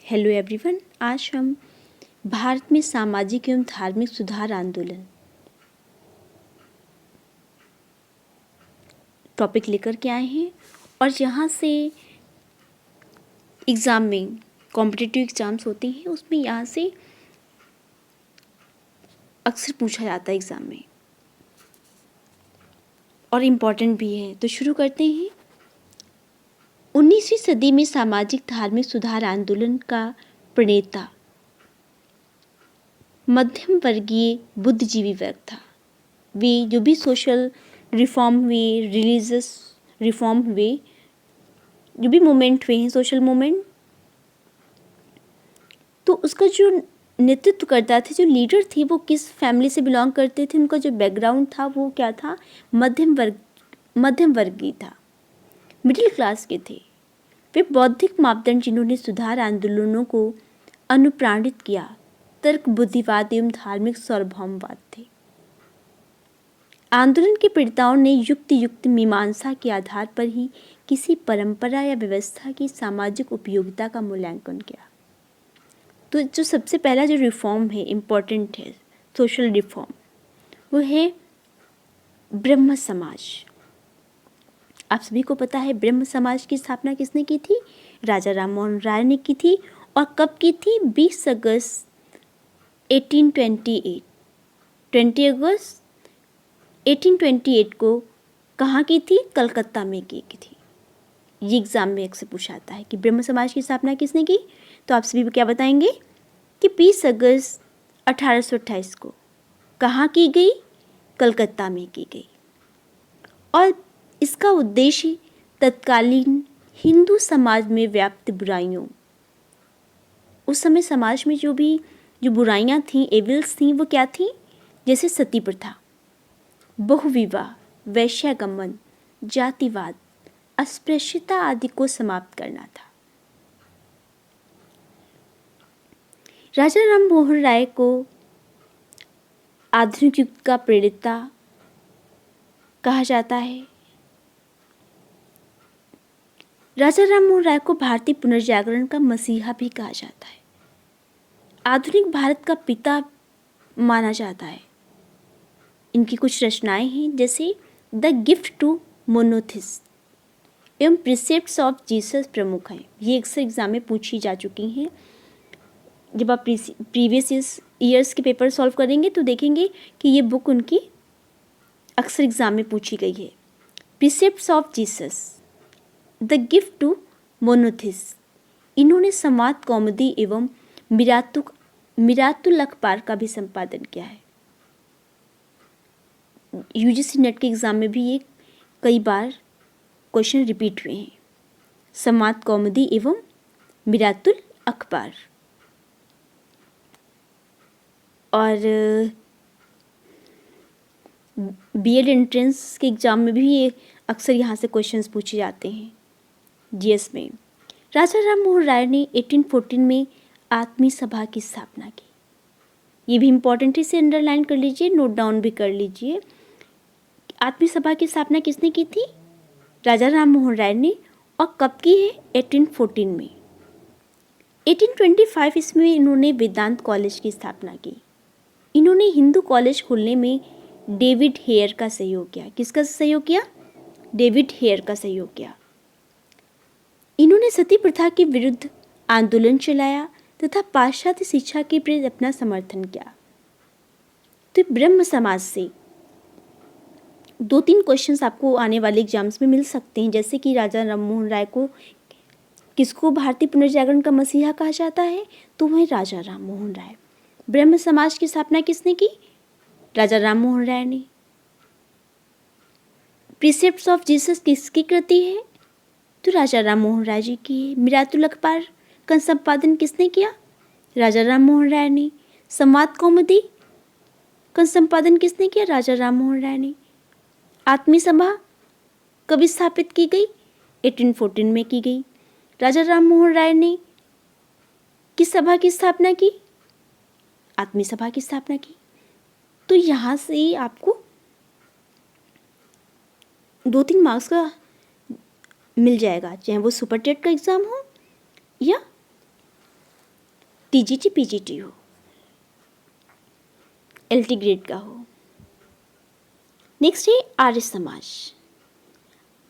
Hello everyone, आज हम भारत में सामाजिक एवं धार्मिक सुधार आंदोलन टॉपिक लेकर के आए हैं। और यहाँ से एग्ज़ाम में कॉम्पिटिटिव एग्ज़ाम्स होते हैं, उसमें यहाँ से अक्सर पूछा जाता है एग्ज़ाम में और इम्पॉर्टेंट भी है। तो शुरू करते हैं। 19वीं सदी में सामाजिक धार्मिक सुधार आंदोलन का प्रणेता मध्यम वर्गीय बुद्धिजीवी वर्ग था। वे जो भी सोशल रिफॉर्म हुए, रिलीजियस रिफॉर्म हुए, जो भी मूवमेंट हुए हैं, सोशल मूवमेंट, तो उसका जो नेतृत्व करता थे, जो लीडर थे, वो किस फैमिली से बिलोंग करते थे, उनका जो बैकग्राउंड था वो क्या था, मध्यम वर्गीय था, मिडिल क्लास के थे। वे बौद्धिक मापदंड जिन्होंने सुधार आंदोलनों को अनुप्राणित किया, तर्क बुद्धिवाद एवं धार्मिक सार्वभौमवाद थे। आंदोलन के पीड़िताओं ने युक्त मीमांसा के आधार पर ही किसी परंपरा या व्यवस्था की सामाजिक उपयोगिता का मूल्यांकन किया। तो जो सबसे पहला जो रिफॉर्म है, इम्पोर्टेंट है, सोशल रिफॉर्म, वो है ब्रह्म समाज। आप सभी को पता है ब्रह्म समाज की स्थापना किसने की थी? राजा राम मोहन राय ने की थी। और कब की थी? 20 अगस्त 1828। 20 अगस्त 1828 को कहाँ की थी? कलकत्ता में की थी। ये एग्ज़ाम में अक्सर पूछा जाता है कि ब्रह्म समाज की स्थापना किसने की। तो आप सभी क्या बताएंगे कि 20 अगस्त 1828 को कहाँ की गई? कलकत्ता में की गई। और इसका उद्देश्य तत्कालीन हिंदू समाज में व्याप्त बुराइयों, उस समय समाज में जो बुराइयां थीं, एविल्स थीं, वो क्या थीं? जैसे सती प्रथा, बहुविवाह, वैश्यागमन, जातिवाद, अस्पृश्यता आदि को समाप्त करना था। राजा राम मोहन राय को आधुनिक युग का प्रणेता कहा जाता है। राजा राम मोहन राय को भारतीय पुनर्जागरण का मसीहा भी कहा जाता है। आधुनिक भारत का पिता माना जाता है। इनकी कुछ रचनाएं हैं, जैसे द गिफ्ट टू मोनोथिस्ट एवं प्रिसेप्ट्स ऑफ जीसस प्रमुख हैं। ये अक्सर एग्जाम में पूछी जा चुकी हैं। जब आप प्रीवियस ईयर्स के पेपर सॉल्व करेंगे तो देखेंगे कि ये बुक उनकी अक्सर एग्जाम में पूछी गई है। Precepts of Jesus, the gift to monotheist. इन्होंने संवाद कौमुदी एवं मिरातुल अखबार का भी संपादन किया है। यूजीसी नेट के एग्ज़ाम में भी ये कई बार क्वेश्चन रिपीट हुए हैं। संवाद कौमुदी एवं मिरातुल अखबार। और बीएड एंट्रेंस के एग्ज़ाम में भी ये अक्सर यहाँ से क्वेश्चंस पूछे जाते हैं जीएस में। राजा राम मोहन राय ने 1814 में आत्मीय सभा की स्थापना की। ये भी इम्पोर्टेंट है, इसे अंडरलाइन कर लीजिए, नोट डाउन भी कर लीजिए। आत्मीय सभा की स्थापना किसने की थी? राजा राम मोहन राय ने। और कब की है? 1814 में। 1825 ईस्वी में इन्होंने वेदांत कॉलेज की स्थापना की। इन्होंने हिंदू कॉलेज खोलने में डेविड हेयर का सहयोग किया। किसका सहयोग किया? डेविड हेयर का सहयोग किया। इन्होंने सती प्रथा के विरुद्ध आंदोलन चलाया तथा पाश्चात्य शिक्षा के प्रति अपना समर्थन किया। तो ब्रह्म समाज से 2-3 क्वेश्चंस आपको आने वाले एग्जाम्स में मिल सकते हैं, जैसे कि राजा राम मोहन राय को किसको भारतीय पुनर्जागरण का मसीहा कहा जाता है? तो वह राजा राम मोहन राय। ब्रह्म समाज की स्थापना किसने की? राजा राम मोहन राय ने। प्रिसेप्ट्स ऑफ जीसस किसकी कृति है? तो राजा राम मोहन राय जी की है। मिरातुल अखबार का संपादन किसने किया? राजा राम मोहन राय ने। संवाद कौमुदी का संपादन किसने किया? राजा राम मोहन राय ने। आत्मीय सभा कब स्थापित की गई? 1814 में की गई। राजा राम मोहन राय ने किस सभा की स्थापना की? आत्मीय सभा की स्थापना की। तो यहाँ से आपको 2-3 मार्क्स का मिल जाएगा, चाहे वो सुपर टेट का एग्ज़ाम हो या टीजीटी पीजीटी हो, एलटी ग्रेड का हो। नेक्स्ट है आर्य समाज।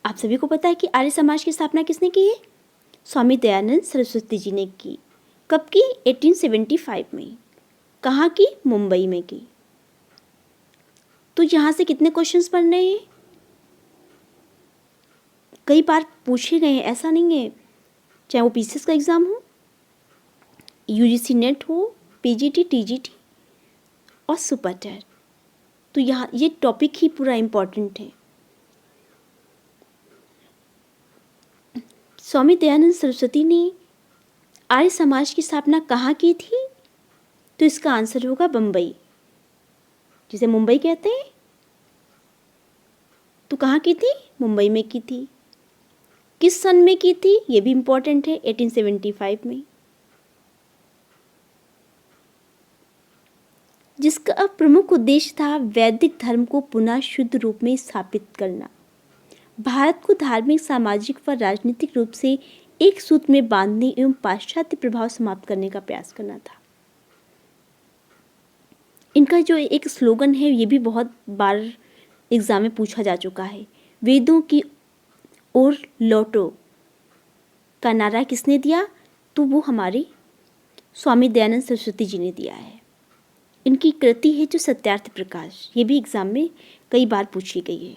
आप सभी को पता है कि आर्य समाज की स्थापना किसने की है? स्वामी दयानंद सरस्वती जी ने की। कब की? 1875 में। कहाँ की? मुंबई में की। तो यहाँ से कितने क्वेश्चंस पढ़ने हैं? कई बार पूछे गए हैं, ऐसा नहीं है, चाहे वो पीसीएस का एग्ज़ाम हो, यूजीसी नेट हो, पीजीटी, टीजीटी और सुपर टेट। तो यहाँ ये टॉपिक ही पूरा इम्पॉर्टेंट है। स्वामी दयानंद सरस्वती ने आर्य समाज की स्थापना कहाँ की थी? तो इसका आंसर होगा बम्बई, जिसे मुंबई कहते हैं। तो कहाँ की थी? मुंबई में की थी। किस सन में की थी? ये भी इम्पोर्टेंट है, 1875 में। जिसका प्रमुख उद्देश्य था वैदिक धर्म को पुनः शुद्ध रूप में स्थापित करना, भारत को धार्मिक, सामाजिक व राजनीतिक रूप से एक सूत्र में बांधने एवं पाश्चात्य प्रभाव समाप्त करने का प्रयास करना था। इनका जो एक स्लोगन है ये भी बहुत बार एग्जाम में पूछा जा चुका है, वेदों की ओर लौटो का नारा किसने दिया? तो वो हमारे स्वामी दयानंद सरस्वती जी ने दिया है। इनकी कृति है जो सत्यार्थ प्रकाश, ये भी एग्जाम में कई बार पूछी गई है।